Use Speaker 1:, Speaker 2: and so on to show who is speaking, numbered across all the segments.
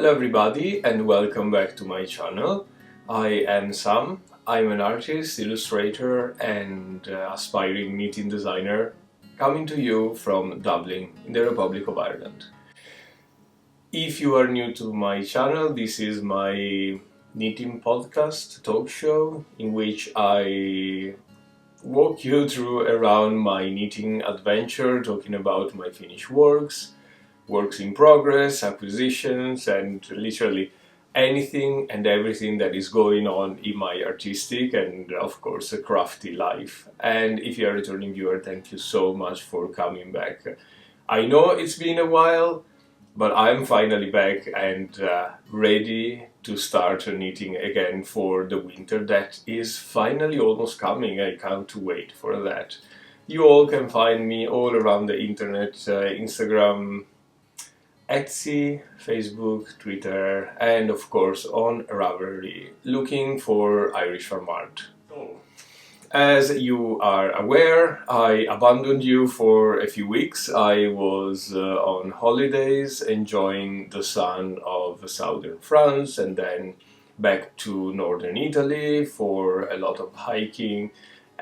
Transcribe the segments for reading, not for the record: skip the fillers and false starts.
Speaker 1: Hello everybody and welcome back to my channel. I am Sam. I'm an artist, illustrator and aspiring knitting designer coming to you from Dublin in the Republic of Ireland. If you are new to my channel, this is my knitting podcast talk show in which I walk you through around my knitting adventure, talking about my finished works in progress, acquisitions, and literally anything and everything that is going on in my artistic and, of course, a crafty life. And if you're a returning viewer, thank you so much for coming back. I know it's been a while, but I'm finally back and ready to start knitting again for the winter that is finally almost coming. I can't wait for that. You all can find me all around the internet, Instagram, Etsy, Facebook, Twitter, and of course on Ravelry, looking for Irish farm art. So, as you are aware, I abandoned you for a few weeks. I was on holidays, enjoying the sun of southern France, and then back to northern Italy for a lot of hiking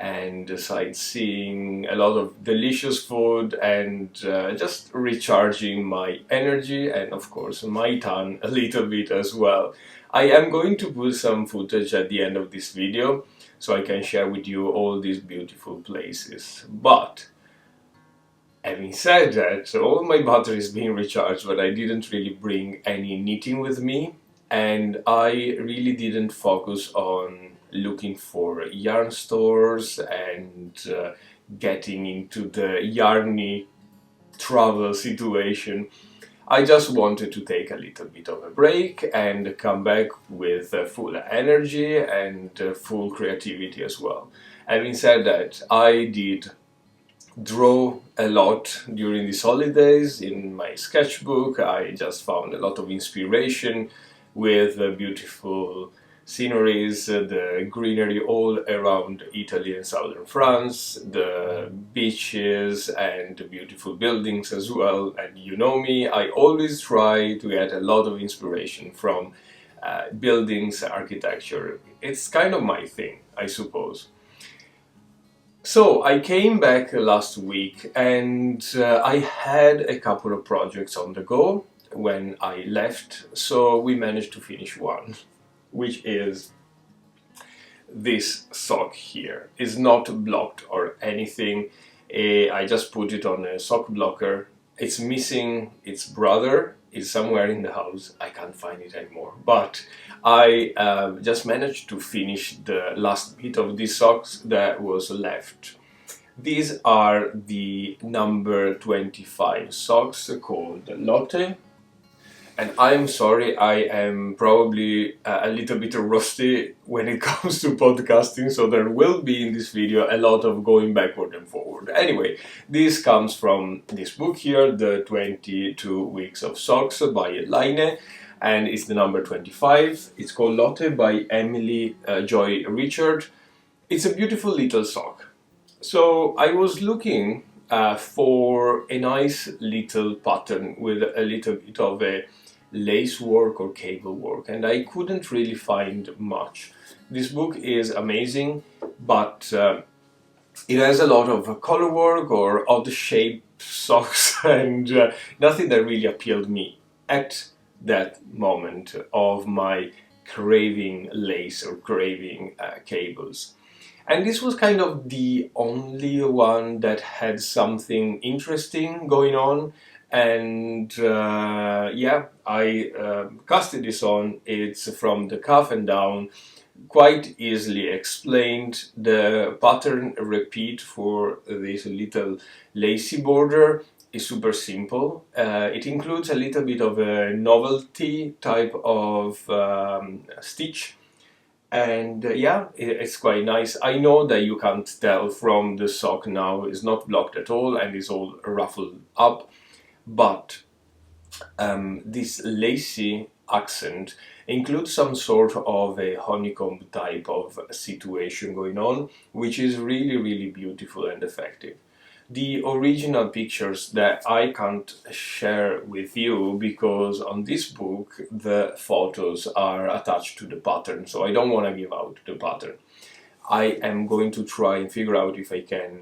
Speaker 1: and sightseeing, a lot of delicious food, and just recharging my energy and of course my tongue a little bit as well. I am going to put some footage at the end of this video so I can share with you all these beautiful places. But having said that, all my battery is being recharged, but I didn't really bring any knitting with me, and I really didn't focus on looking for yarn stores and getting into the yarny travel situation. I just wanted to take a little bit of a break and come back with full energy and full creativity as well. Having said that, I did draw a lot during these holidays in my sketchbook. I just found a lot of inspiration with beautiful sceneries, the greenery all around Italy and southern France, the beaches and the beautiful buildings as well. And you know me, I always try to get a lot of inspiration from buildings, architecture. It's kind of my thing, I suppose. So I came back last week and I had a couple of projects on the go when I left, so we managed to finish one, which is this sock here. It's not blocked or anything. I just put it on a sock blocker. It's missing its brother. It's somewhere in the house. I can't find it anymore. But I just managed to finish the last bit of these socks that was left. These are the number 25 socks called Lotte. And I'm sorry, I am probably a little bit rusty when it comes to podcasting, so there will be in this video a lot of going backward and forward. Anyway, this comes from this book here, The 22 Weeks of Socks by Line, and it's the number 25. It's called Lotte by Emily Joy Richard. It's a beautiful little sock. So I was looking for a nice little pattern with a little bit of a lace work or cable work, and I couldn't really find much. This book is amazing, but it has a lot of color work or odd shaped socks and nothing that really appealed me at that moment of my craving lace or craving cables. And this was kind of the only one that had something interesting going on. And yeah, I casted this on. It's from the cuff and down, quite easily explained. The pattern repeat for this little lacy border is super simple. It includes a little bit of a novelty type of stitch. And yeah, it's quite nice. I know that you can't tell from the sock now, it's not blocked at all and it's all ruffled up. But this lacy accent includes some sort of a honeycomb type of situation going on, which is really, really beautiful and effective. the original pictures that I can't share with you because on this book the photos are attached to the pattern, so I don't want to give out the pattern. I am going to try and figure out if I can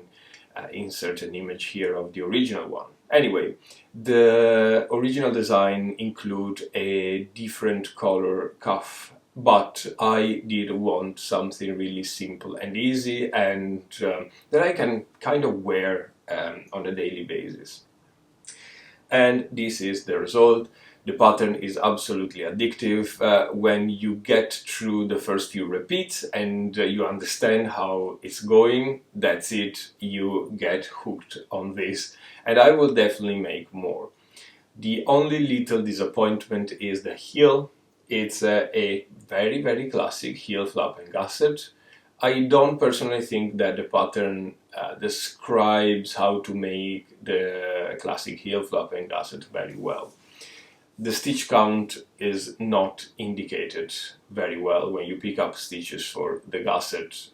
Speaker 1: insert an image here of the original one. Anyway, the original design include a different color cuff, but I did want something really simple and easy and that I can kind of wear on a daily basis. And this is the result. The pattern is absolutely addictive. When you get through the first few repeats and you understand how it's going, that's it, you get hooked on this. And I will definitely make more. The only little disappointment is the heel. It's a very, very classic heel flap and gusset. I don't personally think that the pattern describes how to make the classic heel flap and gusset very well. The stitch count is not indicated very well when you pick up stitches for the gusset.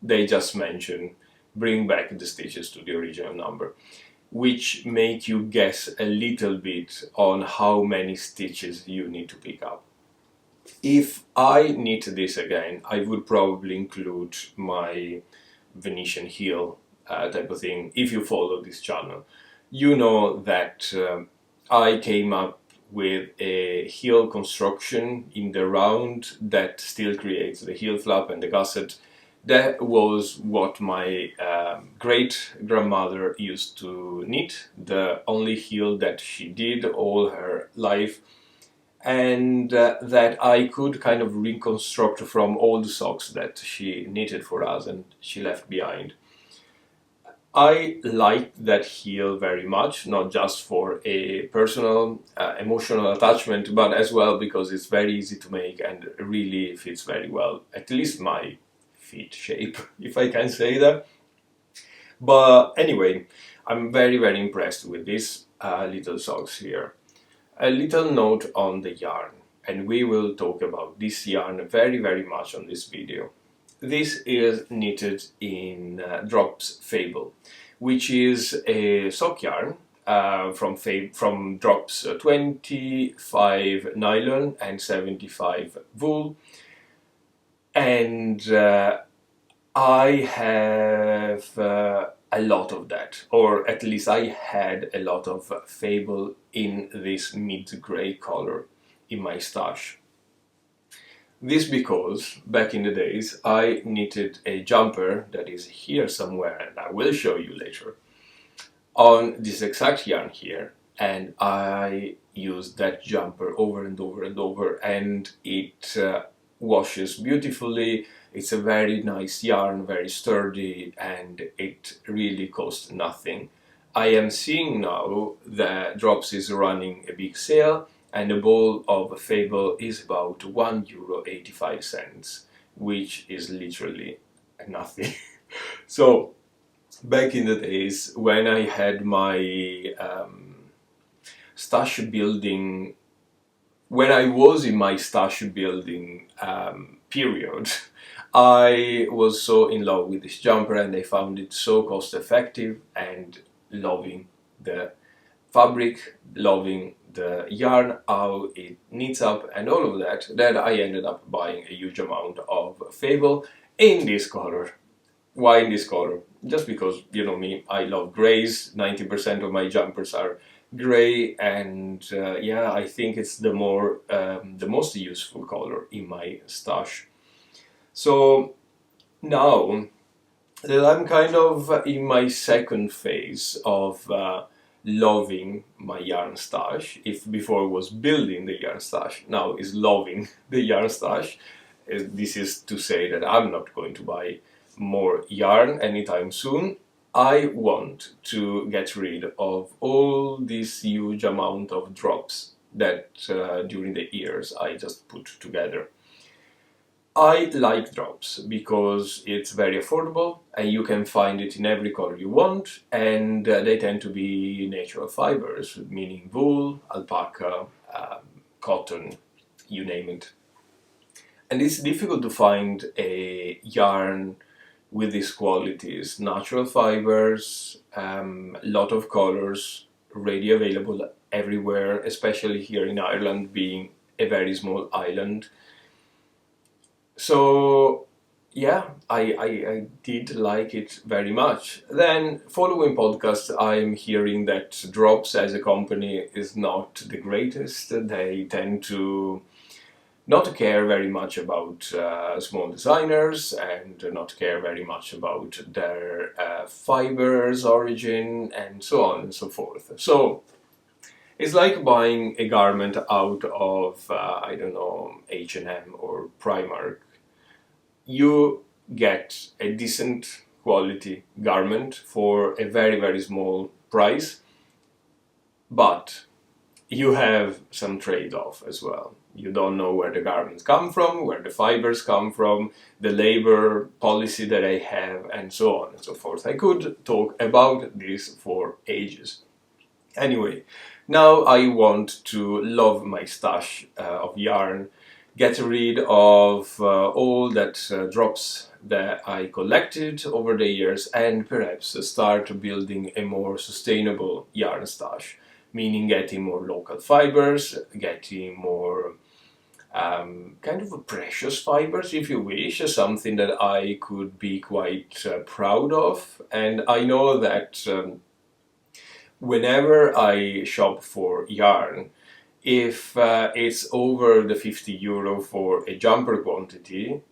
Speaker 1: They just mention bring back the stitches to the original number, which make you guess a little bit on how many stitches you need to pick up. If I knit this again, I would probably include my Venetian heel type of thing. If you follow this channel, you know that I came up with a heel construction in the round that still creates the heel flap and the gusset. That was what my great-grandmother used to knit, the only heel that she did all her life, and that I could kind of reconstruct from all the socks that she knitted for us and she left behind. I liked that heel very much, not just for a personal, emotional attachment, but as well because it's very easy to make and really fits very well, at least my feet shape, if I can say that. But anyway, I'm very, very impressed with these little socks here. A little note on the yarn, and we will talk about this yarn very, very much on this video. This is knitted in Drops Fable, which is a sock yarn from Drops 25 nylon and 75 wool. And I have a lot of that, or at least I had a lot of Fable in this mid-grey color in my stash. This because, back in the days, I knitted a jumper that is here somewhere, and I will show you later, on this exact yarn here, and I used that jumper over and over and over, and it washes beautifully. It's a very nice yarn, very sturdy, and it really costs nothing. I am seeing now that Drops is running a big sale, and a ball of Fable is about €1.85, which is literally nothing. So, back in the days when I had my stash building, when I was in my stash building period, I was so in love with this jumper and I found it so cost effective and loving the fabric, loving the yarn, how it knits up and all of that, that I ended up buying a huge amount of Fable in this color. Why in this color? Just because, you know me, I love grays. 90% of my jumpers are gray, and yeah, I think it's the most useful color in my stash. So now that I'm kind of in my second phase of loving my yarn stash, if before was building the yarn stash, now is loving the yarn stash. This is to say that I'm not going to buy more yarn anytime soon. I want to get rid of all this huge amount of drops that during the years I just put together. I like Drops because it's very affordable and you can find it in every color you want, and they tend to be natural fibers, meaning wool, alpaca, cotton, you name it. And it's difficult to find a yarn with these qualities. Natural fibers, lot of colors, ready available everywhere, especially here in Ireland, being a very small island. So yeah, I did like it very much. Then following podcasts, I'm hearing that Drops as a company is not the greatest. They tend to not care very much about small designers and not care very much about their fibers origin and so on and so forth. So it's like buying a garment out of I don't know, H&M or Primark. You get a decent quality garment for a very, very small price, but you have some trade-off as well. You don't know where the garments come from, where the fibers come from, the labor policy that I have, and so on and so forth. I could talk about this for ages. Anyway, now I want to love my stash of yarn, get rid of all that drops that I collected over the years, and perhaps start building a more sustainable yarn stash, meaning getting more local fibers, getting more kind of precious fibers, if you wish, something that I could be quite proud of. And I know that whenever I shop for yarn, if it's over the €50 for a jumper quantity,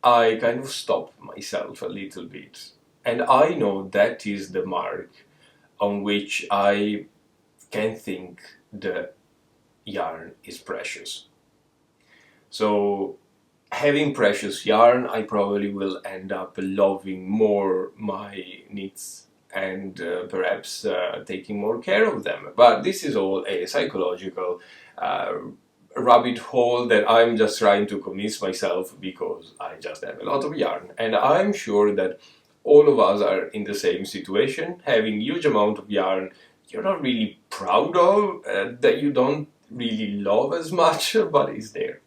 Speaker 1: I kind of stop myself a little bit. And I know that is the mark on which I can think the yarn is precious. So having precious yarn, I probably will end up loving more my knits and perhaps taking more care of them. But this is all a psychological rabbit hole that I'm just trying to convince myself because I just have a lot of yarn. And I'm sure that all of us are in the same situation, having huge amount of yarn you're not really proud of, that you don't really love as much, but it's there.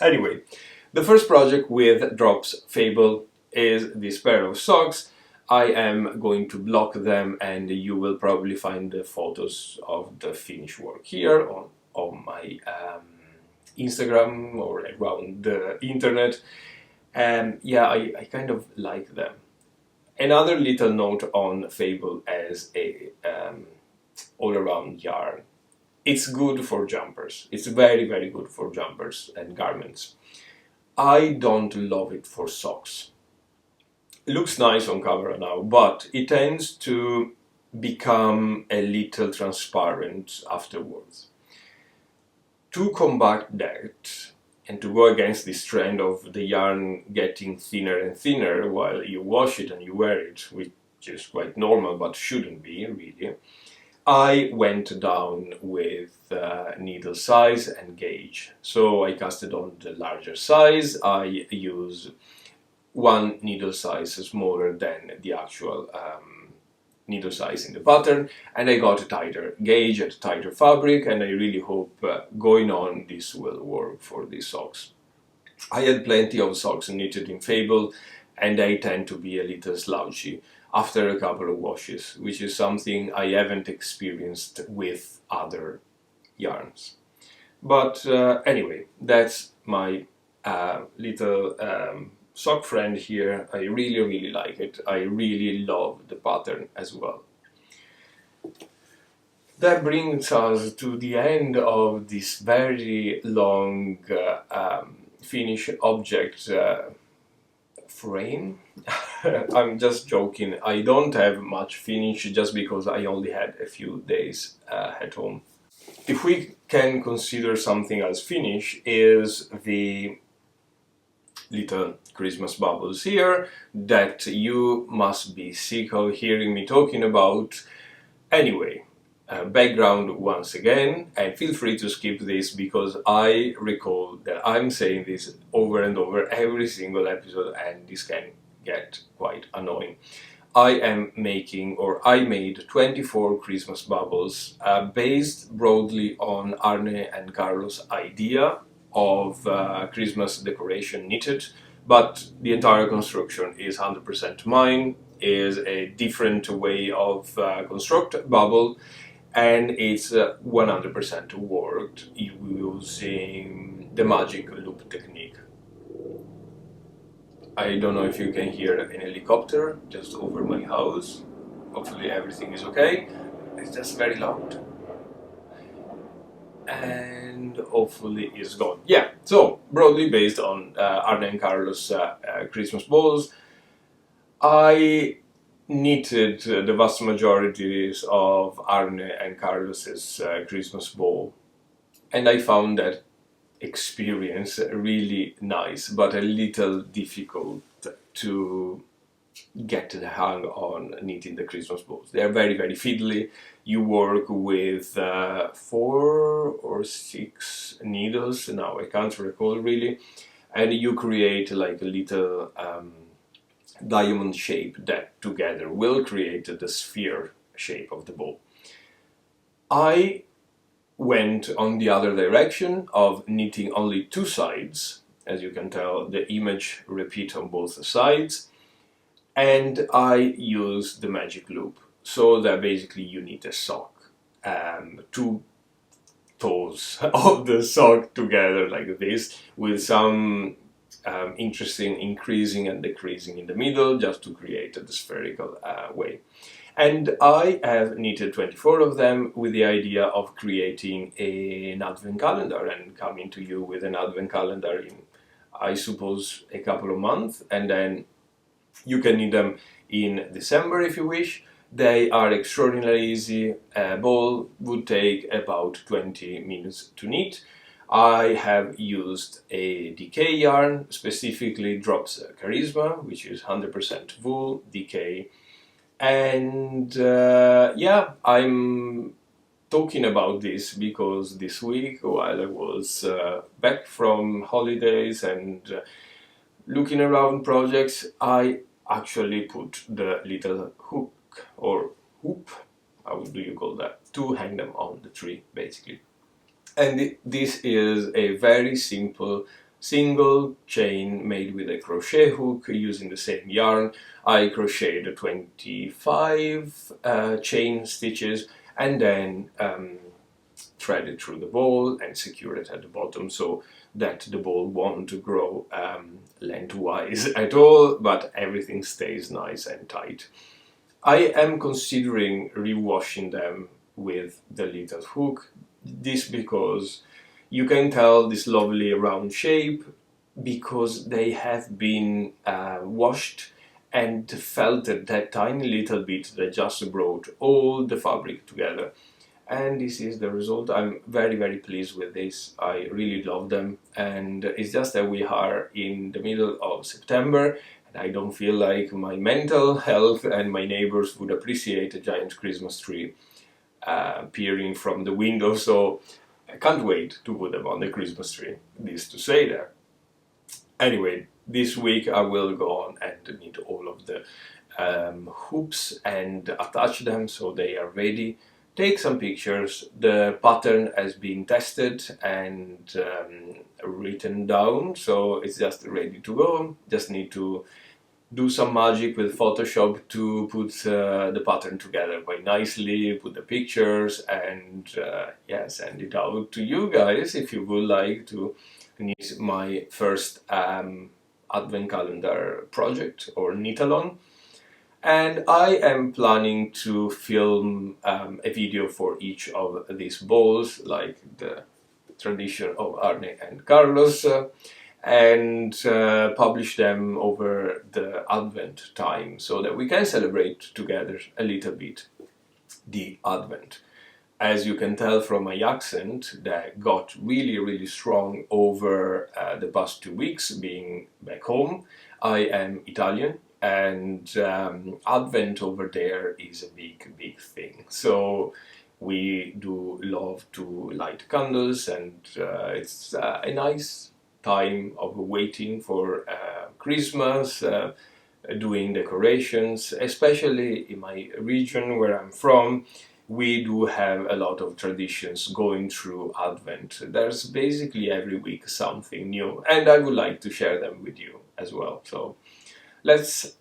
Speaker 1: Anyway, the first project with Drops Fable is this pair of socks. I am going to block them and you will probably find the photos of the finished work here on my Instagram or around the internet. And yeah, I kind of like them. Another little note on Fable as a all-around yarn. It's good for jumpers. It's very, very good for jumpers and garments. I don't love it for socks. It looks nice on camera now, but it tends to become a little transparent afterwards. To combat that, and to go against this trend of the yarn getting thinner and thinner while you wash it and you wear it, which is quite normal but shouldn't be really, I went down with needle size and gauge. So I casted on the larger size. I use one needle size smaller than the actual needle size in the pattern, and I got a tighter gauge and tighter fabric, and I really hope going on this will work for these socks. I had plenty of socks knitted in Fable, and they tend to be a little slouchy after a couple of washes, which is something I haven't experienced with other yarns. But anyway, that's my little sock friend here. I really, really like it. I really love the pattern as well. That brings us to the end of this very long finished object frame. I'm just joking. I don't have much finish just because I only had a few days at home. If we can consider something as finish, is the little Christmas bubbles here that you must be sick of hearing me talking about. Anyway, background once again, and feel free to skip this because I recall that I'm saying this over and over every single episode and this can get quite annoying. I am making, or I made 24 Christmas bubbles based broadly on Arne and Carlos' idea of Christmas decoration knitted, but the entire construction is 100% mine, is a different way of construct bubble, and it's 100% worked using the magic loop technique. I don't know if you can hear an helicopter just over my house. Hopefully everything is okay. It's just very loud. And hopefully it's gone. Yeah, so broadly based on Arne and Carlos' Christmas balls, I knitted the vast majorities of Arne and Carlos's Christmas ball, and I found that experience really nice, but a little difficult to get the hang on knitting the Christmas balls. They are very, very fiddly. You work with 4 or 6 needles, now I can't recall really, and you create like a little diamond shape that together will create the sphere shape of the ball. I went on the other direction of knitting only 2 sides. As you can tell, the image repeats on both sides, and I use the magic loop, so that basically you knit a sock, 2 toes of the sock together like this, with some interesting increasing and decreasing in the middle, just to create a spherical way. And I have knitted 24 of them with the idea of creating an advent calendar and coming to you with an advent calendar in, I suppose, a couple of months, and then you can knit them in December if you wish. They are extraordinarily easy. A ball would take about 20 minutes to knit. I have used a DK yarn, specifically Drops Charisma, which is 100% wool DK. And yeah, I'm talking about this because this week, while I was back from holidays and looking around projects, I actually put the little hook or hoop, how do you call that, to hang them on the tree basically. And this is a very simple single chain made with a crochet hook using the same yarn. I crocheted 25 chain stitches and then thread it through the ball and secure it at the bottom so that the ball won't grow lengthwise at all, but everything stays nice and tight. I am considering rewashing them with the little hook. This because you can tell this lovely round shape because they have been washed and felted that tiny little bit that just brought all the fabric together. And this is the result. I'm very, very pleased with this. I really love them, and it's just that we are in the middle of September and I don't feel like my mental health and my neighbors would appreciate a giant Christmas tree peering from the window, so I can't wait to put them on the Christmas tree, this to say there. Anyway, this week I will go on and knit all of the hoops and attach them so they are ready. Take some pictures. The pattern has been tested and written down, so it's just ready to go. Just need to do some magic with Photoshop to put the pattern together quite nicely, put the pictures, and yeah, send it out to you guys if you would like to knit my first advent calendar project or knit-along. And I am planning to film a video for each of these balls, like the tradition of Arne and Carlos, and publish them over the Advent time so that we can celebrate together a little bit the Advent. As you can tell from my accent, that got really, really strong over the past 2 weeks being back home. I am Italian, and Advent over there is a big, big thing. So we do love to light candles, and it's a nice time of waiting for Christmas, doing decorations, especially in my region where I'm from. We do have a lot of traditions going through Advent. There's basically every week something new, and I would like to share them with you. as well. So let's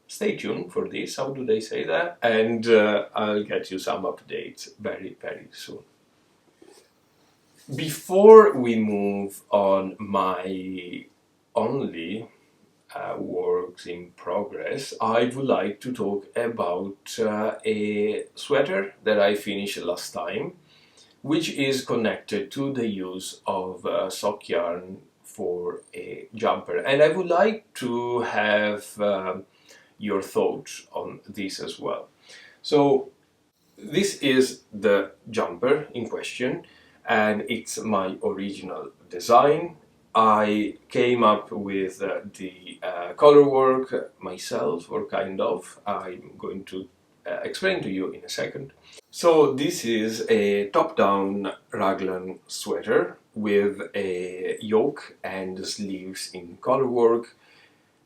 Speaker 1: stay tuned for this, how do they say that? And I'll get you some updates very, very soon. Before we move on my only works in progress, I would like to talk about a sweater that I finished last time, which is connected to the use of sock yarn for a jumper. And I would like to have your thoughts on this as well. So this is the jumper in question, and it's my original design. I came up with the color work myself, or kind of. I'm going to explain to you in a second. So this is a top-down raglan sweater with a yoke and sleeves in color work.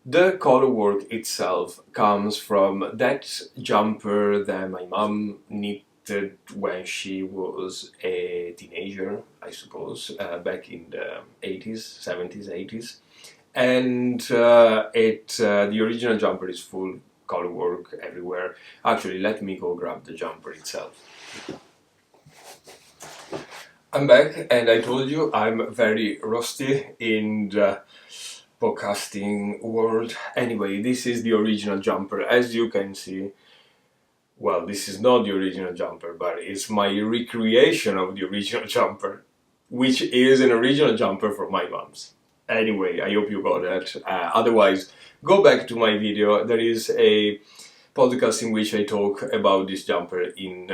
Speaker 1: The color work itself comes from that jumper that my mom knitted when she was a teenager, I suppose, back in the 80s, 70s, 80s. And the original jumper is full color work everywhere. Actually, let me go grab the jumper itself. I'm back, and I told you I'm very rusty in the podcasting world. Anyway, this is the original jumper. As you can see, well, this is not the original jumper, but it's my recreation of the original jumper, which is an original jumper from my mom's. Anyway, I hope you got that. Otherwise, go back to my video. There is a podcast in which I talk about this jumper in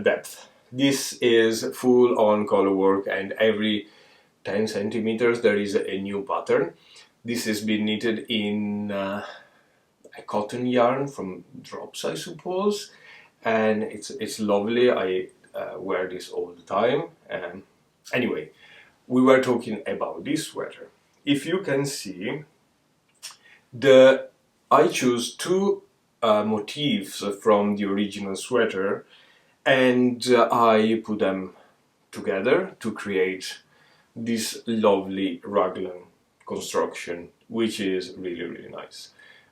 Speaker 1: depth. This is full on color work, and every 10 centimeters there is a new pattern. This has been knitted in a cotton yarn from Drops, I suppose, and it's lovely. I wear this all the time. Anyway, we were talking about this sweater. If you can see, I choose two motifs from the original sweater, and I put them together to create this lovely raglan construction, which is really, really nice.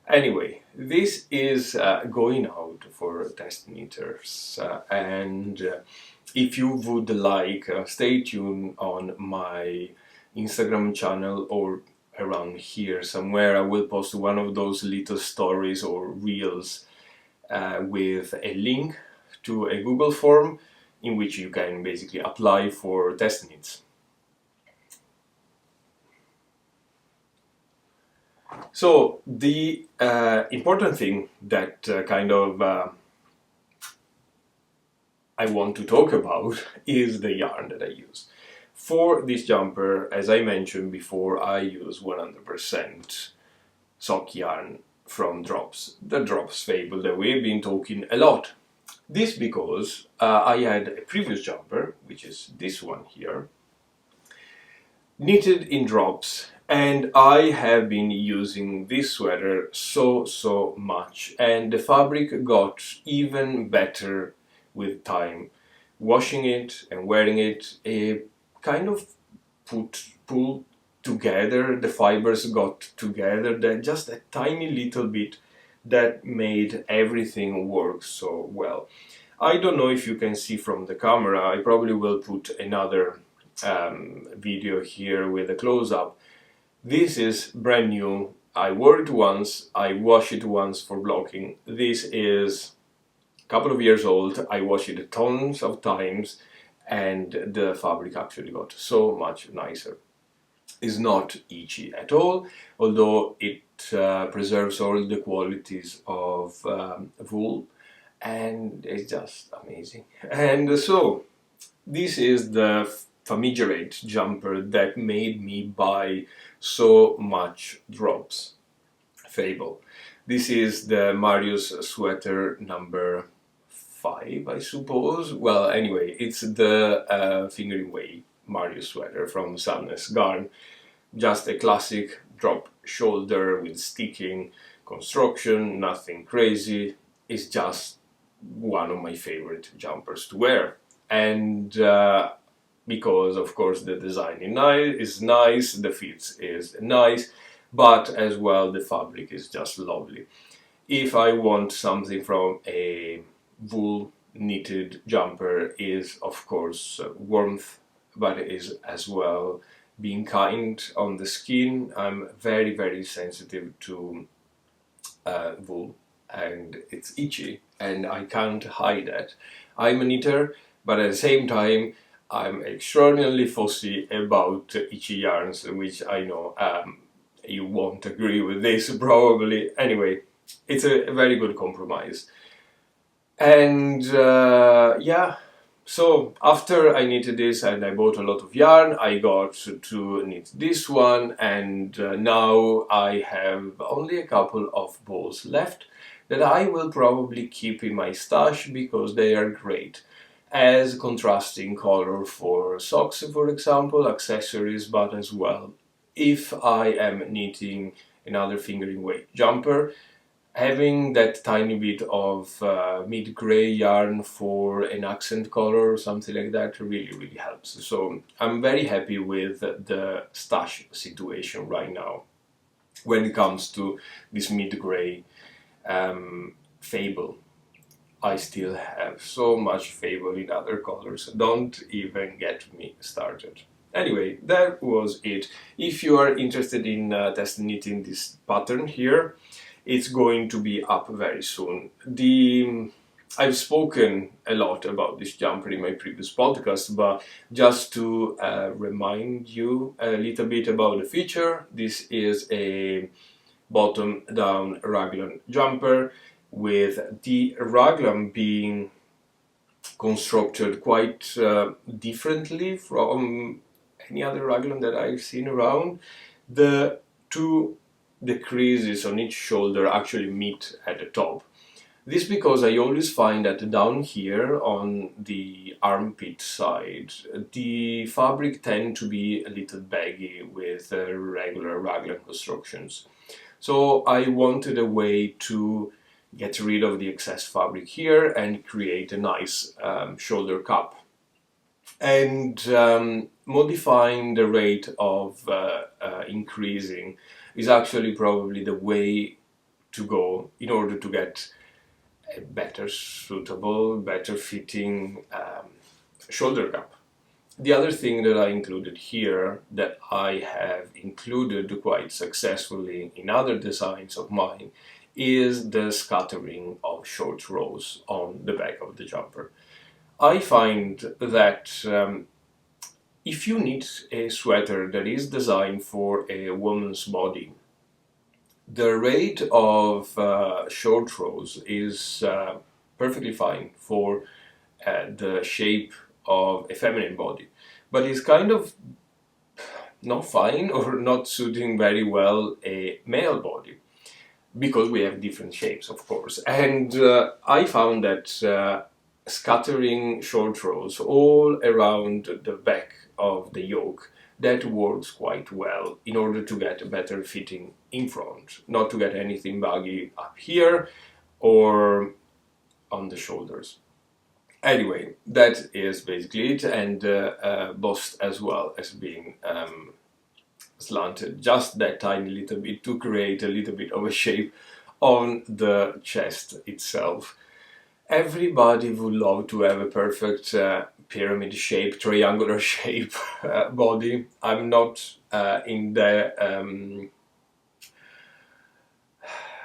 Speaker 1: Anyway, this is going out for test knitters, and if you would like, stay tuned on my Instagram channel or around here somewhere. I will post one of those little stories or reels with a link to a Google form in which you can basically apply for test knits. So the important thing that I want to talk about is the yarn that I use. For this jumper, as I mentioned before, I use 100% sock yarn from Drops, the Drops fable that we've been talking a lot. This because I had a previous jumper, which is this one here, knitted in Drops, and I have been using this sweater so much, and the fabric got even better with time. Washing it and wearing it, kind of pulled together, the fibers got together, just a tiny little bit that made everything work so well. I don't know if you can see from the camera. I probably will put another video here with a close-up. This is brand new. I wore it once, I washed it once for blocking. This is a couple of years old. I washed it tons of times, and the fabric actually got so much nicer. It's not itchy at all, although it preserves all the qualities of wool, and it's just amazing. And so this is the famigerate jumper that made me buy so much Drops fable. This is the Marius sweater number 5, I suppose. Well, anyway, it's the fingering weight Marius sweater from Sadness Garn. Just a classic drop shoulder with sticking construction, nothing crazy. It's just one of my favorite jumpers to wear. And because, of course, the design is nice, the fit is nice, but as well the fabric is just lovely. If I want something from a wool knitted jumper, is of course warmth, but it is as well being kind on the skin. I'm very sensitive to wool, and it's itchy, and I can't hide that. I'm a knitter, but at the same time I'm extraordinarily fussy about itchy yarns, which I know you won't agree with this probably. Anyway, it's a very good compromise. And yeah, so after I knitted this and I bought a lot of yarn, I got to knit this one, and now I have only a couple of balls left that I will probably keep in my stash because they are great as contrasting color for socks, for example, accessories, but as well if I am knitting another fingering weight jumper. Having that tiny bit of mid-gray yarn for an accent color or something like that really helps. So I'm very happy with the stash situation right now when it comes to this mid-gray fable. I still have so much fable in other colors, don't even get me started. Anyway, that was it. If you are interested in test knitting this pattern here, it's going to be up very soon. I've spoken a lot about this jumper in my previous podcast, but just to remind you a little bit about the feature, this is a bottom-down raglan jumper, with the raglan being constructed quite differently from any other raglan that I've seen around. The two creases on each shoulder actually meet at the top. This because I always find that down here on the armpit side, the fabric tend to be a little baggy with regular raglan constructions. So I wanted a way to get rid of the excess fabric here and create a nice shoulder cup. And modifying the rate of increasing is actually probably the way to go in order to get a better suitable, better fitting shoulder cup. The other thing that I included here, that I have included quite successfully in other designs of mine, is the scattering of short rows on the back of the jumper. I find that if you knit a sweater that is designed for a woman's body, the rate of short rows is perfectly fine for the shape of a feminine body, but it's kind of not fine or not suiting very well a male body, because we have different shapes, of course. And I found that scattering short rows all around the back of the yoke, that works quite well in order to get a better fitting in front, not to get anything baggy up here or on the shoulders. Anyway, that is basically it, and bust as well as being slanted just that tiny little bit to create a little bit of a shape on the chest itself. Everybody would love to have a perfect pyramid shape, triangular shape body. I'm not in the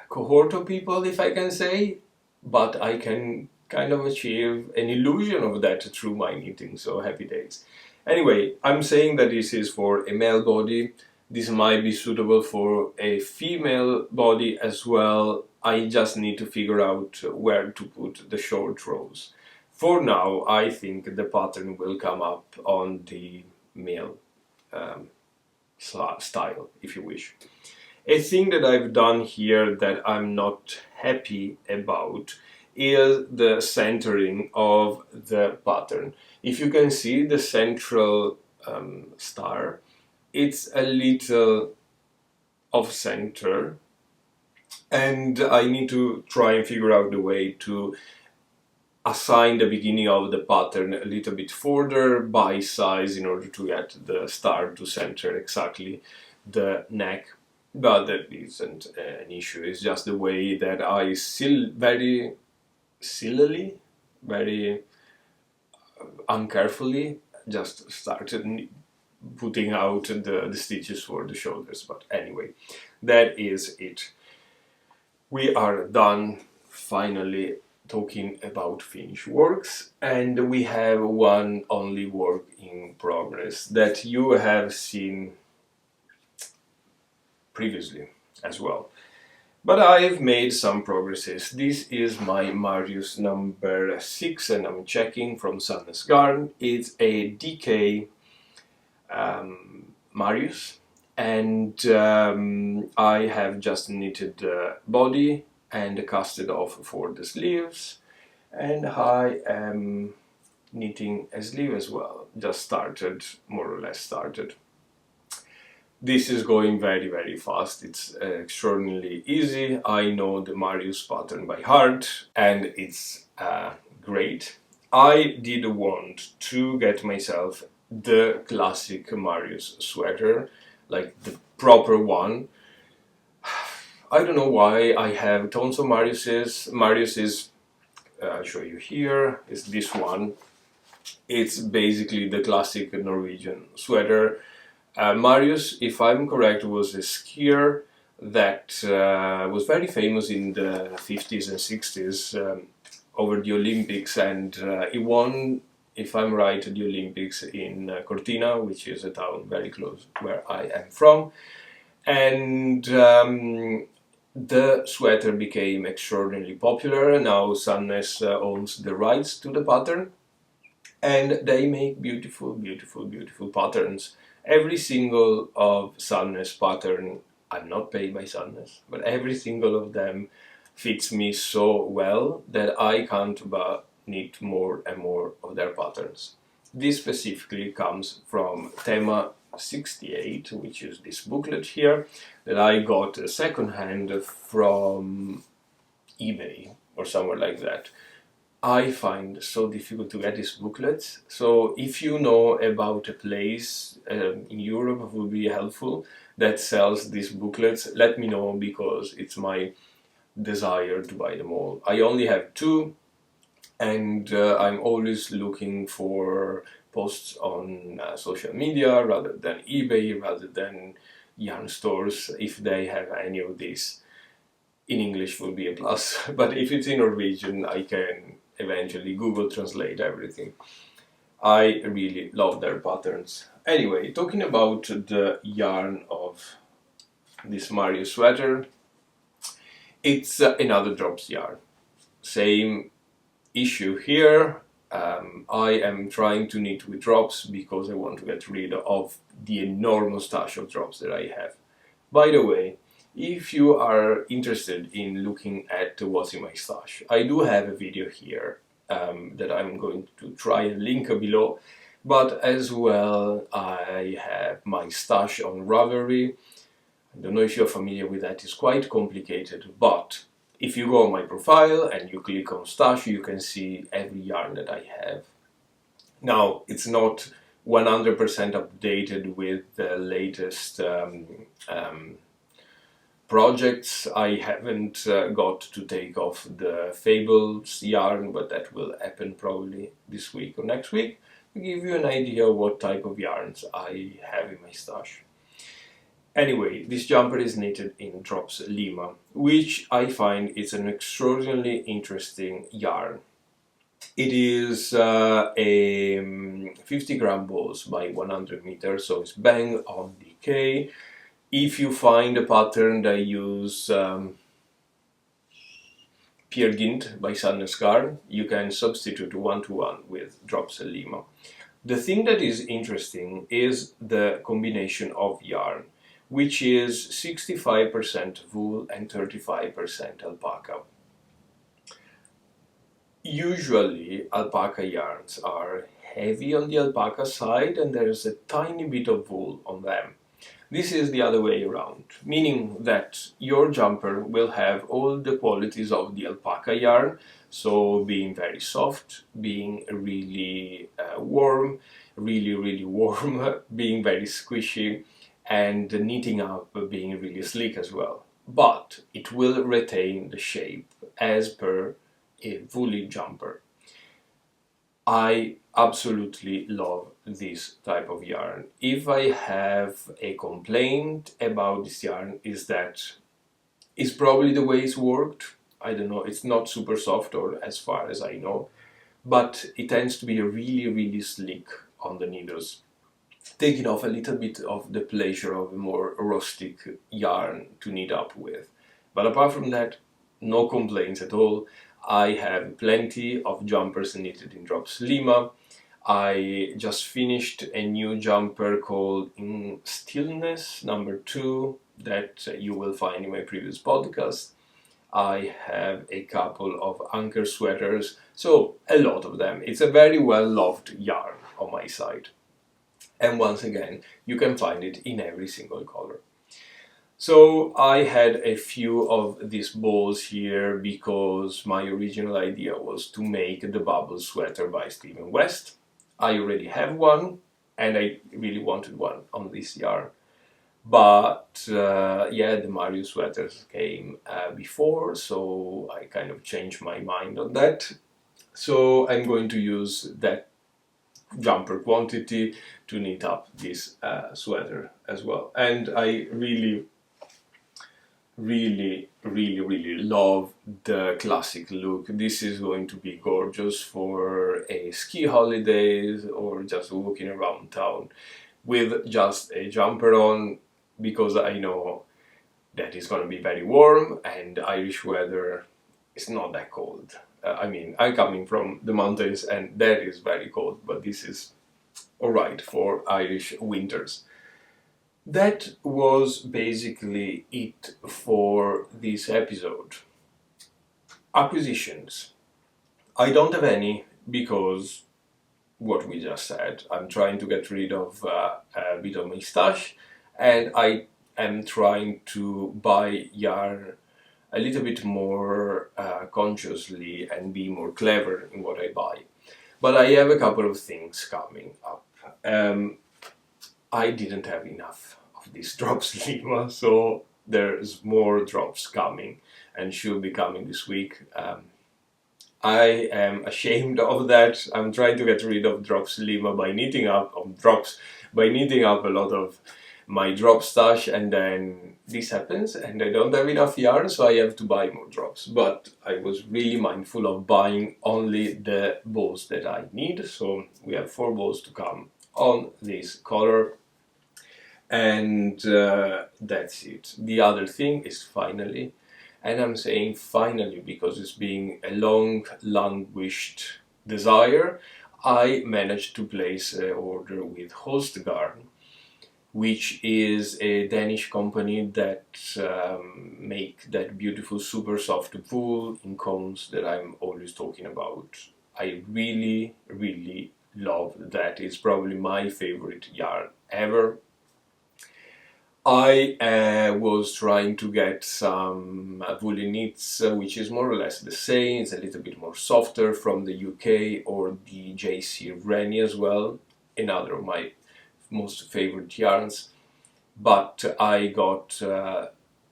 Speaker 1: cohort of people, if I can say, but I can kind of achieve an illusion of that through my knitting, so happy days. Anyway, I'm saying that this is for a male body. This might be suitable for a female body as well. I just need to figure out where to put the short rows. For now, I think the pattern will come up on the male style, if you wish. A thing that I've done here that I'm not happy about is the centering of the pattern. If you can see the central star, it's a little off center, and I need to try and figure out the way to assign the beginning of the pattern a little bit further by size in order to get the star to center exactly the neck but that isn't an issue. It's just the way that I still very sillily, very uncarefully just started putting out the stitches for the shoulders. But anyway, that is it. We are done finally talking about finished works, and we have one only work in progress that you have seen previously as well. But I've made some progresses. This is my Marius number 6 and I'm checking from Sandnes Garn. It's a DK Marius, and I have just knitted the body and cast it off for the sleeves, and I am knitting a sleeve as well. Just started, more or less started. This is going very fast. It's extraordinarily easy. I know the Marius pattern by heart and it's great. I did want to get myself the classic Marius sweater, like the proper one. I don't know why I have tons of Mariuses. Marius is, I'll show you here, is this one. It's basically the classic Norwegian sweater. Marius, if I'm correct, was a skier that was very famous in the 50s and 60s over the Olympics, and he won, if I'm right, the Olympics in Cortina, which is a town very close where I am from. And the sweater became extraordinarily popular. Now Sandnes owns the rights to the pattern, and they make beautiful patterns. Every single of Sandnes pattern, I'm not paid by Sandnes, but every single of them fits me so well that I can't but knit more and more of their patterns. This specifically comes from Tema 68, which is this booklet here, that I got secondhand from eBay or somewhere like that. I find so difficult to get these booklets, so if you know about a place in Europe, it would be helpful, that sells these booklets, let me know, because it's my desire to buy them all. I only have 2, and I'm always looking for posts on social media rather than eBay, rather than yarn stores, if they have any of these. In English would be a plus, but if it's in Norwegian, I can eventually Google Translate everything. I really love their patterns. Anyway, talking about the yarn of this Marius sweater, it's another drops yarn. Same issue here. I am trying to knit with drops because I want to get rid of the enormous stash of drops that I have. By the way, if you are interested in looking at what's in my stash, I do have a video here that I'm going to try and link below, but as well I have my stash on Ravelry. I don't know if you're familiar with that, it's quite complicated, but if you go on my profile and you click on stash, you can see every yarn that I have. Now, it's not 100% updated with the latest projects. I haven't got to take off the Fables yarn, but that will happen probably this week or next week, to give you an idea of what type of yarns I have in my stash. Anyway, this jumper is knitted in Drops Lima, which I find is an extraordinarily interesting yarn. It is a 50-gram balls by 100 meters, so it's bang on DK. If you find a pattern that use Peer Gynt by Sandnes Garn, you can substitute 1-to-1 with Drops Lima. The thing that is interesting is the combination of yarn, which is 65% wool and 35% alpaca. Usually alpaca yarns are heavy on the alpaca side and there's a tiny bit of wool on them. This is the other way around, meaning that your jumper will have all the qualities of the alpaca yarn, so being very soft, being really warm, really warm, being very squishy, and the knitting up being really sleek as well. But it will retain the shape as per a woolly jumper. I absolutely love this type of yarn. If I have a complaint about this yarn, is that it's probably the way it's worked. I don't know, it's not super soft, or as far as I know, but it tends to be really, really slick on the needles, taking off a little bit of the pleasure of a more rustic yarn to knit up with. But apart from that, no complaints at all. I have plenty of jumpers knitted in Drops Lima. I just finished a new jumper called In Stillness number 2 that you will find in my previous podcast. I have a couple of anchor sweaters, so a lot of them. It's a very well loved yarn on my site. And once again, you can find it in every single color. So I had a few of these balls here because my original idea was to make the bubble sweater by Stephen West. I already have one, and I really wanted one on this yarn. But yeah, the Mario sweaters came before, so I kind of changed my mind on that. So I'm going to use that jumper quantity to knit up this sweater as well. And I really love the classic look. This is going to be gorgeous for a ski holidays or just walking around town with just a jumper on, because I know that it's going to be very warm and Irish weather is not that cold. I mean, I'm coming from the mountains and that is very cold, but this is alright for Irish winters. That was basically it for this episode. Acquisitions. I don't have any because what we just said. I'm trying to get rid of a bit of my stash, and I am trying to buy yarn a little bit more consciously and be more clever in what I buy. But I have a couple of things coming up. I didn't have enough of these drops Lima, so there's more drops coming and should be coming this week. I am ashamed of that. I'm trying to get rid of Drops Lima by knitting up a lot of my drop stash, and then this happens and I don't have enough yarn, so I have to buy more drops. But I was really mindful of buying only the balls that I need, so we have 4 balls to come on this color, and that's it. The other thing is finally, and I'm saying finally because it's been a long languished desire, I managed to place an order with Holstgarn, which is a Danish company that make that beautiful super soft wool in cones that I'm always talking about. I really love that. It's probably my favorite yarn ever. I was trying to get some woolly knits, which is more or less the same. It's a little bit more softer from the UK, or the JC Rennie as well, another of my most favorite yarns. But I got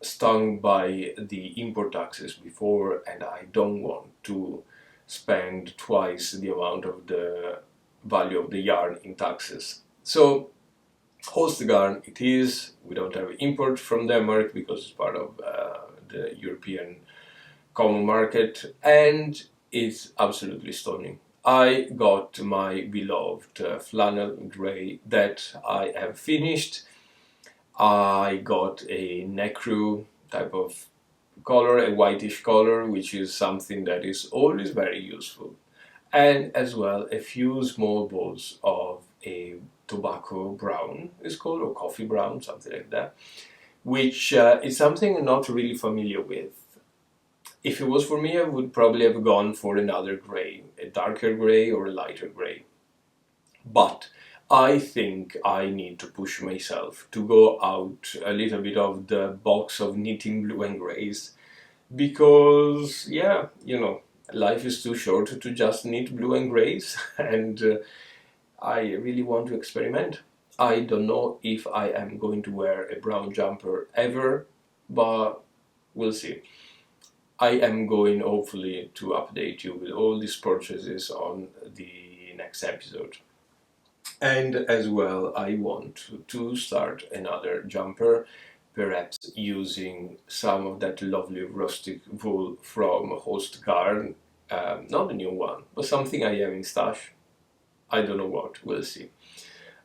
Speaker 1: stung by the import taxes before, and I don't want to spend twice the amount of the value of the yarn in taxes. So Holstgarn it is. We don't have import from Denmark because it's part of the European common market, and it's absolutely stunning. I got my beloved flannel grey that I have finished. I got a necru type of color, a whitish color, which is something that is always very useful. And as well a few small balls of a tobacco brown, is called, or coffee brown, something like that, which is something I'm not really familiar with. If it was for me, I would probably have gone for another grey, a darker grey or a lighter grey. But I think I need to push myself to go out a little bit of the box of knitting blue and greys, because, yeah, you know, life is too short to just knit blue and greys, and I really want to experiment. I don't know if I am going to wear a brown jumper ever, but we'll see. I am going hopefully to update you with all these purchases on the next episode. And as well, I want to start another jumper, perhaps using some of that lovely rustic wool from Host Garn. Not a new one, but something I have in stash. I don't know what, we'll see.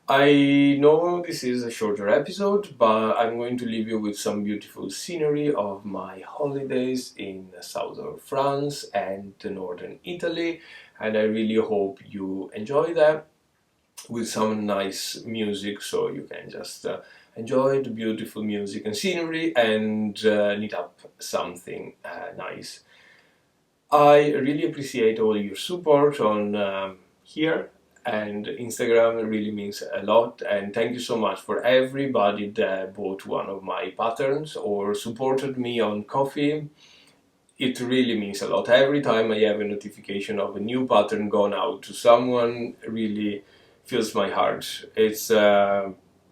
Speaker 1: I know this is a shorter episode, but I'm going to leave you with some beautiful scenery of my holidays in southern France and northern Italy, and I really hope you enjoy that with some nice music, so you can just enjoy the beautiful music and scenery and knit up something nice. I really appreciate all your support on here, and Instagram really means a lot, and thank you so much for everybody that bought one of my patterns or supported me on Ko-fi. It really means a lot. Every time I have a notification of a new pattern gone out to someone, really fills my heart. It's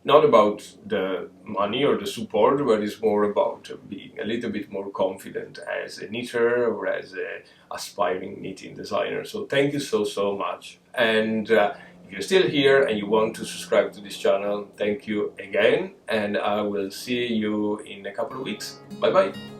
Speaker 1: not about the money or the support, but it's more about being a little bit more confident as a knitter or as an aspiring knitting designer. So thank you so much. And if you're still here and you want to subscribe to this channel, thank you again, and I will see you in a couple of weeks. Bye bye.